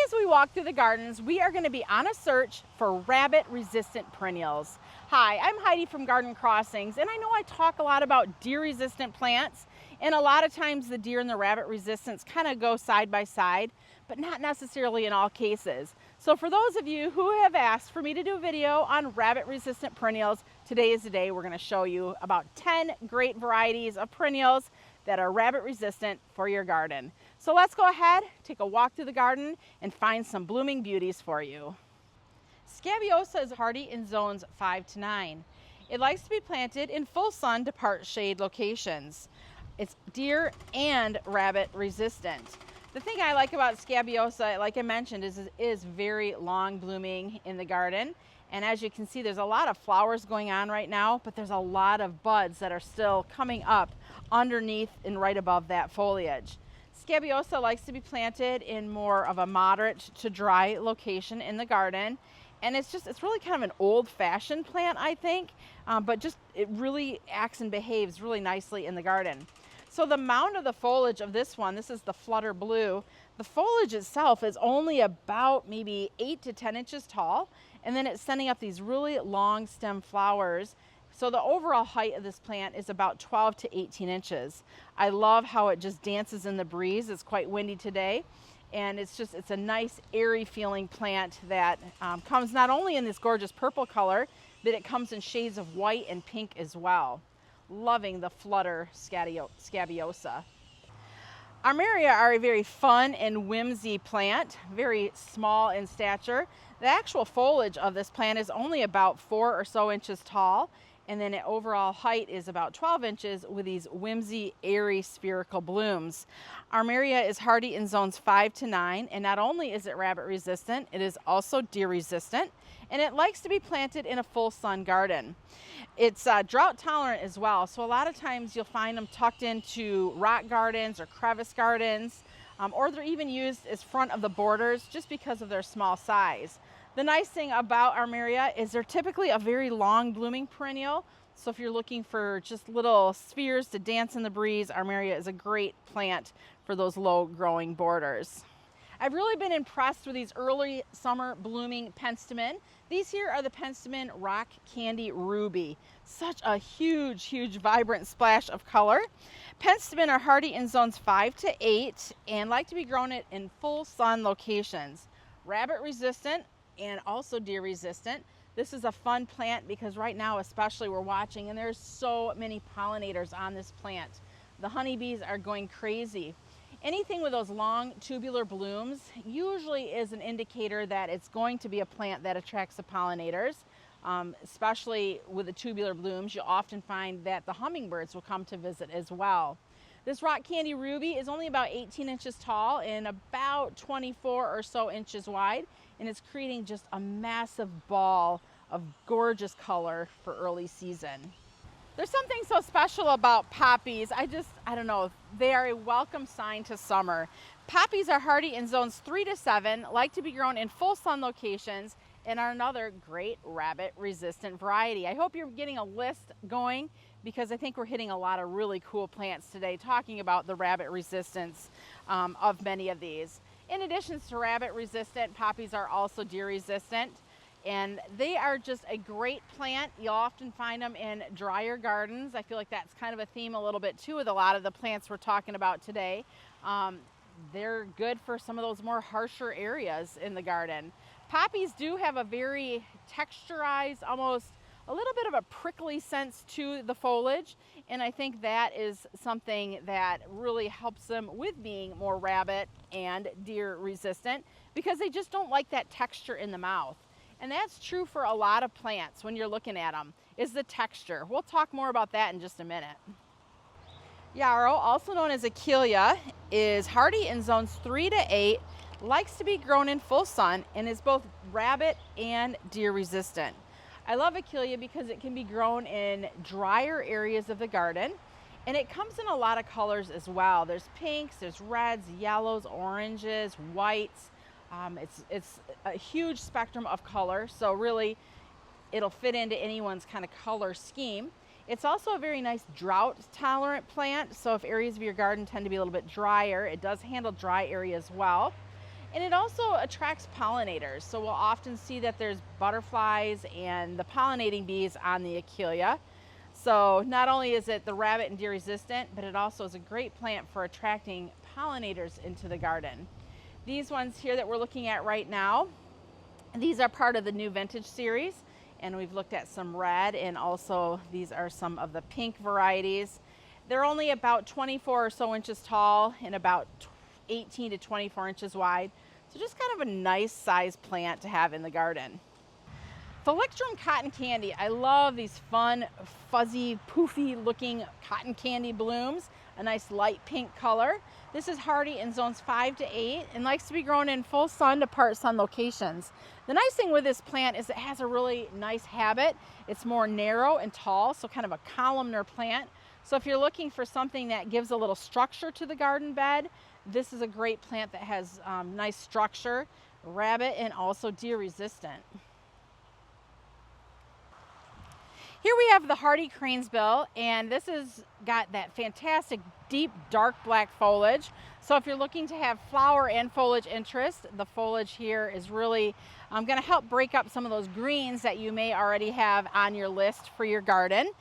as we walk through the gardens, we are going to be on a search for rabbit-resistant perennials. Hi, I'm Heidi from Garden Crossings, and I know I talk a lot about deer-resistant plants, and a lot of times the deer and the rabbit resistance kind of go side by side, but not necessarily in all cases. So for those of you who have asked for me to do a video on rabbit-resistant perennials, today is the day we're going to show you about 10 great varieties of perennials that are rabbit-resistant for your garden. So let's go ahead, take a walk through the garden, and find some blooming beauties for you. Scabiosa is hardy in zones 5 to 9. It likes to be planted in full sun to part shade locations. It's deer and rabbit resistant. The thing I like about Scabiosa, like I mentioned, is very long blooming in the garden. And as you can see, there's a lot of flowers going on right now, but there's a lot of buds that are still coming up underneath and right above that foliage. Scabiosa likes to be planted in more of a moderate to dry location in the garden. And it's really kind of an old-fashioned plant, I think, but it really acts and behaves really nicely in the garden. So the mound of the foliage of this one, this is the Flutter Blue, the foliage itself is only about maybe 8 to 10 inches tall, and then it's sending up these really long stem flowers. So the overall height of this plant is about 12 to 18 inches. I love how it just dances in the breeze. It's quite windy today. And it's a nice airy feeling plant that comes not only in this gorgeous purple color, but it comes in shades of white and pink as well. Loving the Flutter Scabiosa. Armeria are a very fun and whimsy plant, very small in stature. The actual foliage of this plant is only about 4 or so inches tall, and then the overall height is about 12 inches with these whimsy, airy, spherical blooms. Armeria is hardy in zones 5 to 9, and not only is it rabbit resistant, it is also deer resistant, and it likes to be planted in a full sun garden. It's drought tolerant as well, so a lot of times you'll find them tucked into rock gardens or crevice gardens, or they're even used as front of the borders just because of their small size. The nice thing about Armeria is they're typically a very long blooming perennial. So if you're looking for just little spheres to dance in the breeze, Armeria is a great plant for those low growing borders. I've really been impressed with these early summer blooming penstemon. These here are the penstemon Rock Candy Ruby. Such a huge, huge, vibrant splash of color. Penstemon are hardy in zones 5 to 8 and like to be grown in full sun locations. Rabbit resistant and also deer resistant. This is a fun plant because right now especially we're watching and there's so many pollinators on this plant. The honeybees are going crazy. Anything with those long tubular blooms usually is an indicator that it's going to be a plant that attracts the pollinators. Especially with the tubular blooms, you'll often find that the hummingbirds will come to visit as well. This Rock Candy Ruby is only about 18 inches tall and about 24 or so inches wide, and it's creating just a massive ball of gorgeous color for early season. There's something so special about poppies. I don't know, they are a welcome sign to summer. Poppies are hardy in zones 3 to 7, like to be grown in full sun locations, and are another great rabbit resistant variety. I hope you're getting a list going because I think we're hitting a lot of really cool plants today talking about the rabbit resistance of many of these. In addition to rabbit resistant, poppies are also deer resistant, and they are just a great plant. You'll often find them in drier gardens. I feel like that's kind of a theme a little bit too with a lot of the plants we're talking about today. They're good for some of those more harsher areas in the garden. Poppies do have a very texturized, almost a little bit of a prickly sense to the foliage, and I think that is something that really helps them with being more rabbit and deer resistant because they just don't like that texture in the mouth. And that's true for a lot of plants when you're looking at them, is the texture. We'll talk more about that in just a minute. Yarrow, also known as Achillea, is hardy in zones 3 to 8, likes to be grown in full sun, and is both rabbit and deer resistant. I love Achillea because it can be grown in drier areas of the garden, and it comes in a lot of colors as well. There's pinks, there's reds, yellows, oranges, whites. It's a huge spectrum of color, so really it'll fit into anyone's kind of color scheme. It's also a very nice drought tolerant plant, so if areas of your garden tend to be a little bit drier, it does handle dry areas well. And it also attracts pollinators. So we'll often see that there's butterflies and the pollinating bees on the Achillea. So not only is it the rabbit and deer resistant, but it also is a great plant for attracting pollinators into the garden. These ones here that we're looking at right now, these are part of the new vintage series, and we've looked at some red, and also these are some of the pink varieties. They're only about 24 or so inches tall and about 18 to 24 inches wide. So just kind of a nice size plant to have in the garden. Phylloxera cotton candy. I love these fun, fuzzy, poofy looking cotton candy blooms, a nice light pink color. This is hardy in zones 5 to 8 and likes to be grown in full sun to part sun locations. The nice thing with this plant is it has a really nice habit. It's more narrow and tall, so kind of a columnar plant. So if you're looking for something that gives a little structure to the garden bed, this is a great plant that has nice structure, rabbit and also deer resistant. Here we have the hardy cranesbill, and this has got that fantastic deep dark black foliage. So if you're looking to have flower and foliage interest, the foliage here is really going to help break up some of those greens that you may already have on your list for your garden.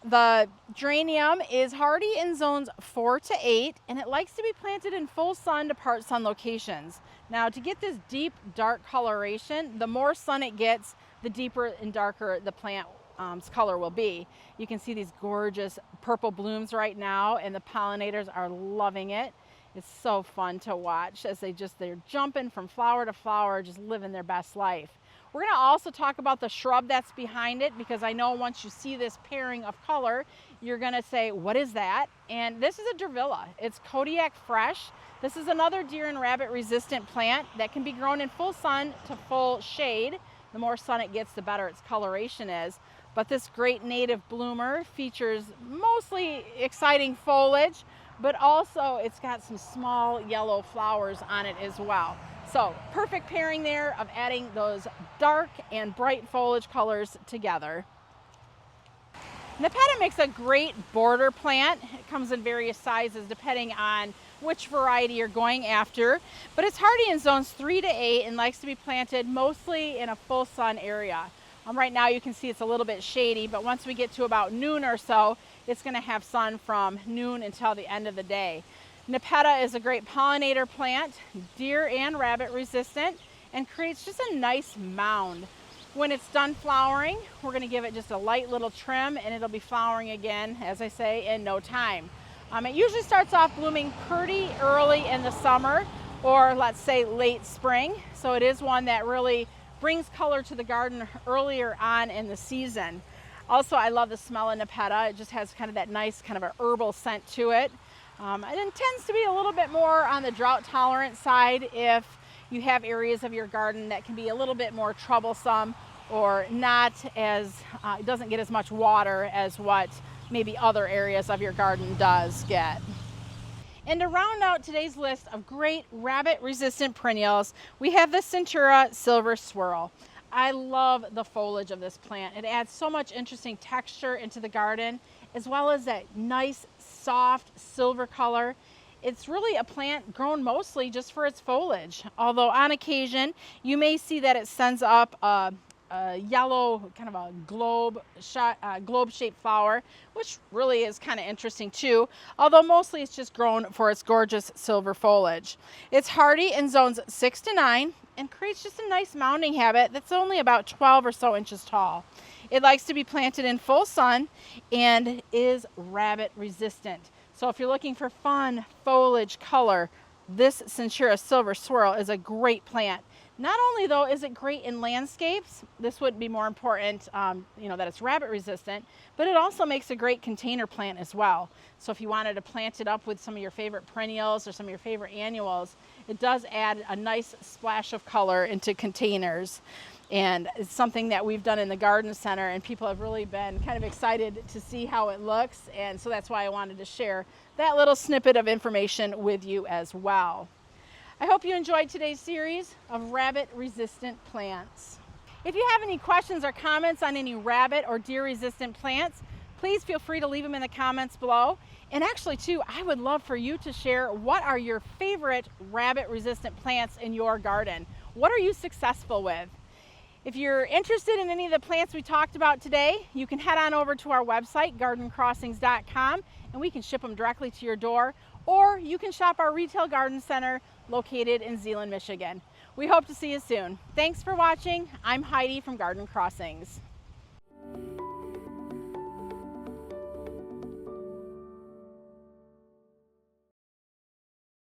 The geranium is hardy in zones 4 to 8, and it likes to be planted in full sun to part sun locations. Now, to get this deep dark coloration, the more sun it gets, the deeper and darker the plant's color will be. You can see these gorgeous purple blooms right now, and the pollinators are loving it. It's so fun to watch as they're jumping from flower to flower, just living their best life. We're going to also talk about the shrub that's behind it, because I know once you see this pairing of color, you're going to say, what is that? And this is a Durvilla. It's Kodiak Fresh. This is another deer and rabbit resistant plant that can be grown in full sun to full shade. The more sun it gets, the better its coloration is. But this great native bloomer features mostly exciting foliage, but also it's got some small yellow flowers on it as well. So perfect pairing there of adding those dark and bright foliage colors together. Nepeta makes a great border plant. It comes in various sizes depending on which variety you're going after, but it's hardy in zones 3 to 8 and likes to be planted mostly in a full sun area. Right now you can see it's a little bit shady, but once we get to about noon or so, it's going to have sun from noon until the end of the day. Nepeta is a great pollinator plant, deer and rabbit resistant, and creates just a nice mound. When it's done flowering, we're going to give it just a light little trim, and it'll be flowering again, as I say, in no time. It usually starts off blooming pretty early in the summer, or let's say late spring, so it is one that really brings color to the garden earlier on in the season. Also, I love the smell of Nepeta. It just has kind of that nice kind of a herbal scent to it. It tends to be a little bit more on the drought tolerant side if you have areas of your garden that can be a little bit more troublesome or not as, it doesn't get as much water as what maybe other areas of your garden does get. And to round out today's list of great rabbit-resistant perennials, we have the Centura Silver Swirl. I love the foliage of this plant. It adds so much interesting texture into the garden, as well as that nice, soft silver color. It's really a plant grown mostly just for its foliage, although on occasion you may see that it sends up a yellow, kind of a globe-shaped flower, which really is kind of interesting too, although mostly it's just grown for its gorgeous silver foliage. It's hardy in zones 6 to 9 and creates just a nice mounding habit that's only about 12 or so inches tall. It likes to be planted in full sun and is rabbit resistant. So if you're looking for fun foliage color, this Centura Silver Swirl is a great plant. Not only though is it great in landscapes, this would be more important, that it's rabbit resistant, but it also makes a great container plant as well. So if you wanted to plant it up with some of your favorite perennials or some of your favorite annuals, it does add a nice splash of color into containers. And it's something that we've done in the garden center, and people have really been kind of excited to see how it looks. And so that's why I wanted to share that little snippet of information with you as well. I hope you enjoyed today's series of rabbit-resistant plants. If you have any questions or comments on any rabbit or deer-resistant plants, please feel free to leave them in the comments below. And actually too, I would love for you to share what are your favorite rabbit-resistant plants in your garden. What are you successful with? If you're interested in any of the plants we talked about today, you can head on over to our website, gardencrossings.com, and we can ship them directly to your door, or you can shop our retail garden center located in Zeeland, Michigan. We hope to see you soon. Thanks for watching. I'm Heidi from Garden Crossings.